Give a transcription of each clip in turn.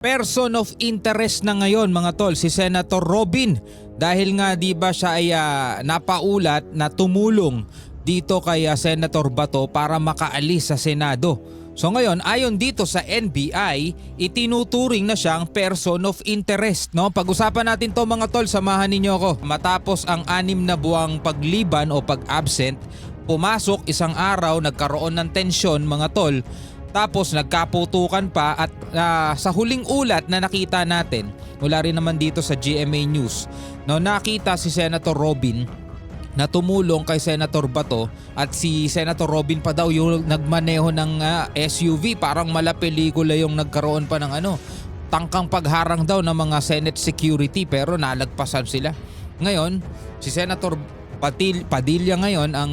Person of interest na ngayon mga tol si Senator Robin dahil nga di ba siya ay napaulat na tumulong dito kay Senator Bato para makaalis sa Senado. So ngayon ayon dito sa NBI itinuturing na siyang person of interest, no? Pag-usapan natin to mga tol, samahan ninyo ako. Matapos ang 6 na buwang pagliban o pag-absent, pumasok isang araw, nagkaroon ng tensyon mga tol. Tapos nagkaputukan pa at sa huling ulat na nakita natin, mula rin naman dito sa GMA News, no, nakita si Senator Robin na tumulong kay Senator Bato at si Senator Robin pa daw yung nagmaneho ng SUV, parang mala pelikula yung nagkaroon pa ng tangkang pagharang daw ng mga Senate security pero nalagpasan sila. Ngayon, si Senator Padilla ngayon ang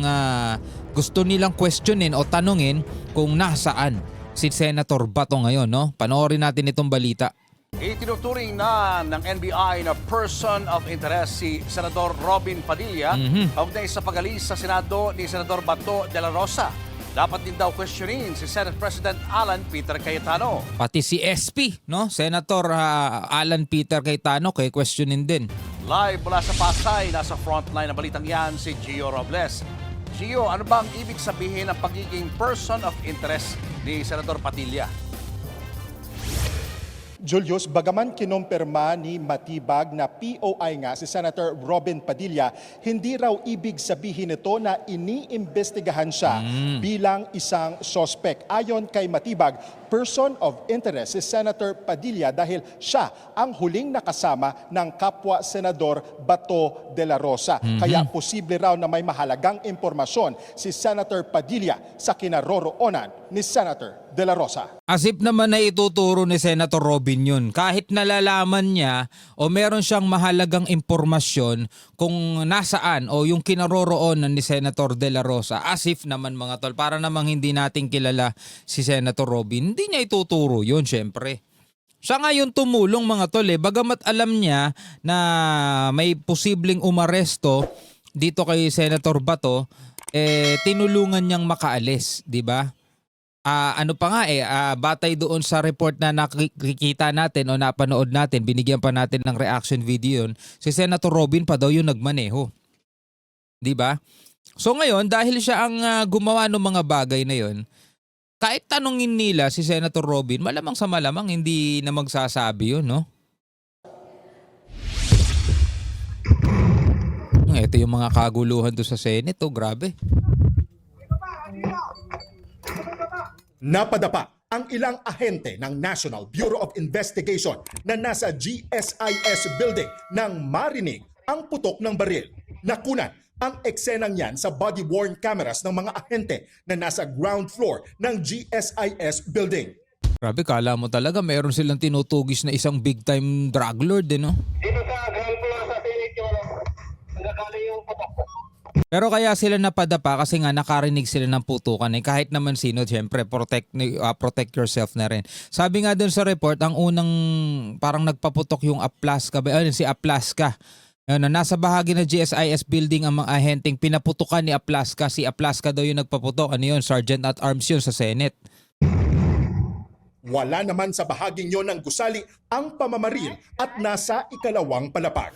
gusto nilang questionin o tanungin kung nasaan si Senator Bato ngayon, no? Panoorin natin itong balita. Itinuturing na ng NBI na person of interest si Senador Robin Padilla kaugnay sa pag-alis sa Senado ni Senador Bato de la Rosa. Dapat din daw questionin si Senate President Alan Peter Cayetano. Pati si SP, no? Senator Alan Peter Cayetano kay questionin din. Live mula sa Pasay, nasa frontline ng balitang yan si Gio Robles. Gio, ano ba ang ibig sabihin ng pagiging person of interest ni Senador Padilla? Julius, bagaman kinumpirma ni Matibag na POI nga si Senator Robin Padilla, hindi raw ibig sabihin ito na iniimbestigahan siya bilang isang sospek. Ayon kay Matibag, person of interest si Senator Padilla dahil siya ang huling nakasama ng kapwa Senador Bato de la Rosa. Kaya posible raw na may mahalagang impormasyon si Senator Padilla sa kinaroroonan ni Senator de la Rosa. Asip naman na ituturo ni Senator Robin yun. Kahit nalalaman niya o meron siyang mahalagang impormasyon kung nasaan o yung kinaroroonan ni Senator de la Rosa. Asif naman mga tol, para namang hindi natin kilala si Senator Robin, hindi niya ituturo yun syempre. Siya nga yung tumulong mga tol bagamat alam niya na may posibleng umaresto dito kay Senator Bato, tinulungan niyang makaalis, di ba? Ano pa nga batay doon sa report na nakikita natin o napanood natin, binigyan pa natin ng reaction video yun, si Senator Robin pa daw yung nagmaneho. Di ba? So ngayon, dahil siya ang gumawa ng mga bagay na yun, kahit tanungin nila si Senator Robin, malamang sa malamang hindi na magsasabi yun, no? Ito yung mga kaguluhan doon sa Senate, grabe. Napadapa ang ilang ahente ng National Bureau of Investigation na nasa GSIS building nang marinig ang putok ng baril. Nakunan ang eksenang yan sa body-worn cameras ng mga ahente na nasa ground floor ng GSIS building. Grabe, kala mo talaga meron silang tinutugis na isang big-time drug lord, no? Dito sa ground floor sa Senate yung nagkakali yung putok. Pero kaya sila napadapa kasi nga nakarinig sila ng putukan kahit naman sino, syempre protect yourself na rin. Sabi nga dun sa report, ang unang parang nagpaputok yung Aplaska, si Aplaska. Nasa bahagi ng GSIS building ang mga ahenteng pinaputukan ni Aplaska. Si Aplaska daw yung nagpaputok. Ano yun? Sergeant at Arms yun sa Senate. Wala naman sa bahaging yon ng gusali ang pamamaril at nasa ikalawang palapag.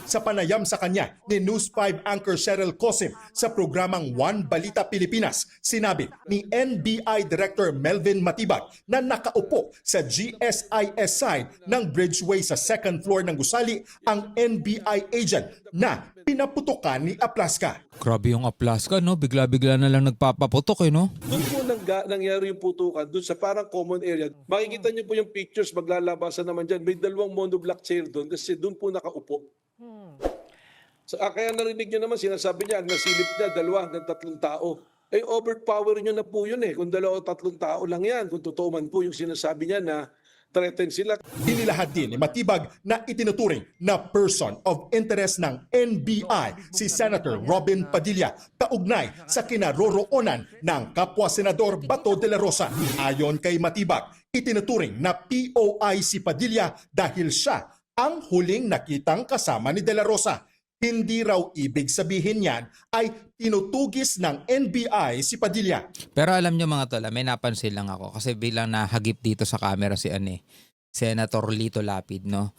Sa panayam sa kanya ni News 5 anchor Cheryl Cosim sa programang One Balita Pilipinas, sinabi ni NBI Director Melvin Matibag na nakaupo sa GSIS side ng bridgeway sa second floor ng gusali ang NBI agent na pinaputukan ni Aplaska. Grabe yung Aplaska, no? Bigla-bigla na lang nagpapaputok, no? Doon po nangyari yung putukan, doon sa parang common area. Makikita niyo po yung pictures, maglalabasan naman dyan. May dalawang monoblock chair doon kasi doon po nakaupo. So, kaya narinig niyo naman, sinasabi niya, ang nasilip niya, 2 hanggang 3 tao. Overpower niyo na po yun kung 2 o 3 tao lang yan. Kung totoo man po yung sinasabi niya na threaten sila. Inilahad din ni Matibag na itinuturing na person of interest ng NBI si Senator Robin Padilla kaugnay sa kinaroroonan ng kapwa Senador Bato de la Rosa. Ayon kay Matibag, itinuturing na POI si Padilla dahil siya ang huling nakitang kasama ni de la Rosa. Hindi raw ibig sabihin yan ay tinutugis ng NBI si Padilla. Pero alam nyo mga tol, may napansin lang ako kasi bilang nahagip dito sa camera si Ane. Senator Lito Lapid, no?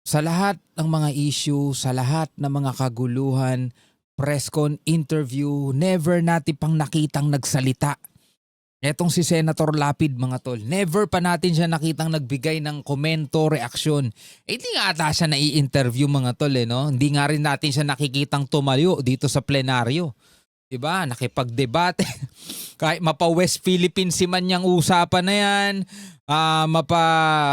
Sa lahat ng mga issue, sa lahat ng mga kaguluhan, press con, interview, never natin pang nakitang nagsalita. Etong si Senator Lapid, mga tol, never pa natin siya nakitang nagbigay ng komento, reaksyon. Hindi nga ata siya nai-interview, mga tol, no? Hindi nga rin natin siya nakikitang tumayo dito sa plenaryo. Diba? Nakipagdebate. Kahit mapa West Philippines man yang usapan na yan, mapa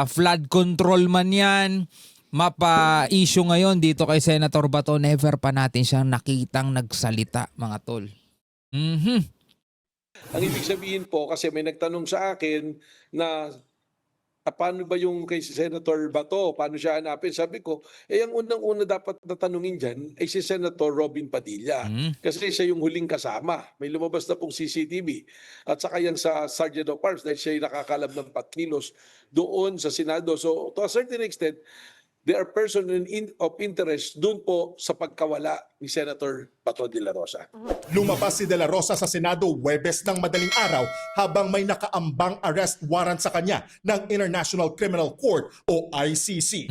flood control man yan, mapa issue ngayon dito kay Senator Bato, never pa natin siyang nakitang nagsalita, mga tol. Ang ibig sabihin po, kasi may nagtanong sa akin na paano ba yung kay Senator Bato, paano siya hanapin? Sabi ko, ang unang-una dapat natanungin dyan ay si Senator Robin Padilla. Kasi siya yung huling kasama. May lumabas na pong CCTV. At saka yan sa Sergeant of Arms dahil siya yung nakakalab ng patkilos doon sa Senado. So to a certain extent, they are person of interest doon po sa pagkawala ni Senator Bato de la Rosa. Lumabas si De La Rosa sa Senado Huwebes ng madaling araw habang may nakaambang arrest warrant sa kanya ng International Criminal Court o ICC.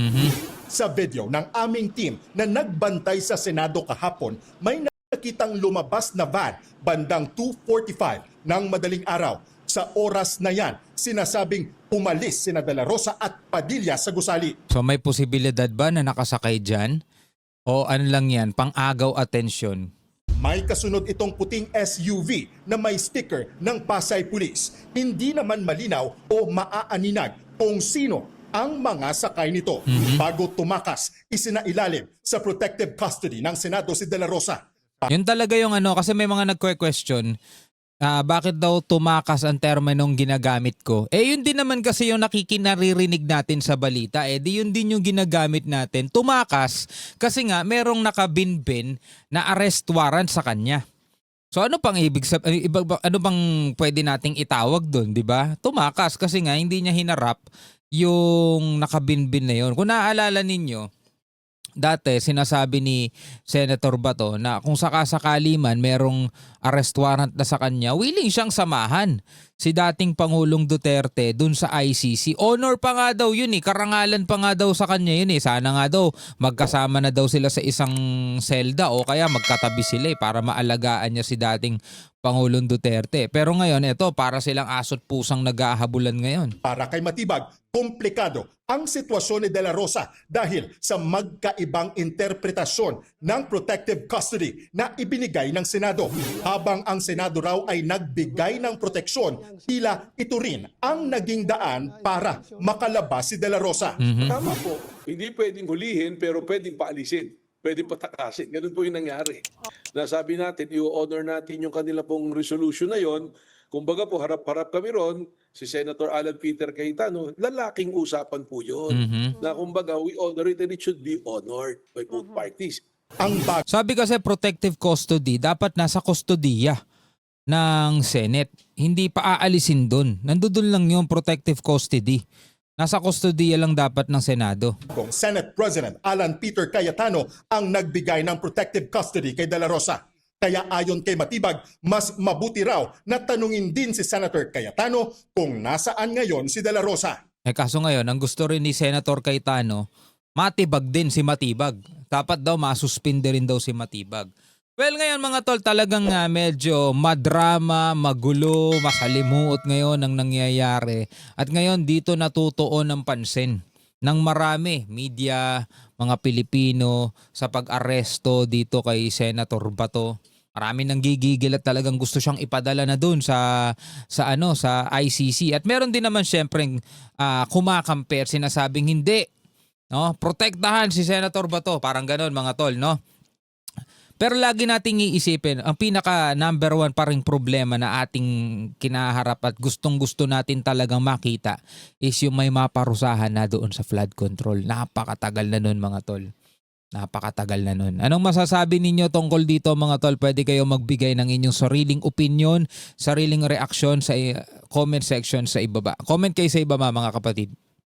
Sa video ng aming team na nagbantay sa Senado kahapon, may nakitang lumabas na van bandang 2:45 ng madaling araw. Sa oras na yan, sinasabing umalis sina De La Rosa at Padilla sa gusali. So may posibilidad ba na nakasakay dyan? O ano lang yan, pang-agaw atensyon? May kasunod itong puting SUV na may sticker ng Pasay Police. Hindi naman malinaw o maaaninag kung sino ang mga sakay nito. Bago tumakas, isinailalim sa protective custody ng Senado si De La Rosa. Yun talaga yung ano, kasi may mga nagque-question, bakit daw tumakas ang terminong ginagamit ko? Yun din naman kasi yung nakikinaririnig natin sa balita. Di yun din yung ginagamit natin. Tumakas kasi nga merong nakabinbin na arrest warrant sa kanya. So ano pang ano bang pwede nating itawag doon, di ba? Tumakas kasi nga hindi niya hinarap yung nakabinbin na yun. Kung naaalala ninyo, dati sinasabi ni Senator Bato na kung sakasakali man merong arrest warrant na sa kanya, willing siyang samahan si dating Pangulong Duterte dun sa ICC. Honor pa nga daw yun karangalan pa nga daw sa kanya yun Sana nga daw magkasama na daw sila sa isang selda o kaya magkatabi sila para maalagaan niya si dating Pangulong Duterte. Pero ngayon, para silang aso't pusang nag-aahabulan ngayon. Para kay Matibag, komplikado ang sitwasyon ni De La Rosa dahil sa magkaibang interpretasyon ng protective custody na ibinigay ng Senado. Habang ang Senado raw ay nagbigay ng proteksyon, tila ito rin ang naging daan para makalabas si De La Rosa. Tama po. Hindi pwedeng hulihin pero pwedeng paalisin. Pwedeng patakasin. Ganun po yung nangyari. Nasabi natin, i-honor natin yung kanila pong resolution na yon. Kumbaga po, harap-harap kami ron, si Senator Alan Peter Cayetano, lalaking usapan po yun. Na kumbaga, we honor it and it should be honored by both parties. Ang Sabi kasi protective custody, dapat nasa kustodiya ng Senate. Hindi pa aalisin doon. Nandun lang yung protective custody. Nasa kustodiya lang dapat ng Senado. kung Senate President Alan Peter Cayetano ang nagbigay ng protective custody kay De La Rosa. Kaya ayon kay Matibag, mas mabuti raw na tanungin din si Senator Cayetano kung nasaan ngayon si De La Rosa. Kaso ngayon, ang gusto rin ni Senator Cayetano, matibag din si Matibag. Dapat daw masuspinde rin daw si Matibag. Well, ngayon mga tol, talagang medyo madrama, magulo, masalimuot ngayon ang nangyayari. At ngayon dito natutuon ng pansin ng marami, media, mga Pilipino sa pag-aresto dito kay Senator Bato. Marami nang gigigil at talagang gusto siyang ipadala na doon sa ICC. At meron din naman syempreng kumakampir, sinasabing hindi, no? Protektahan si Senator Bato, parang ganoon mga tol, no? Pero lagi nating iisipin, ang pinaka number one pa ring problema na ating kinaharap at gustong-gusto natin talagang makita is yung may maparusahan na doon sa flood control. Napakatagal na nun mga tol. Napakatagal na nun. Anong masasabi ninyo tungkol dito mga tol? Pwede kayo magbigay ng inyong sariling opinion, sariling reaksyon sa comment section sa ibaba. Comment kayo sa ibaba mga kapatid.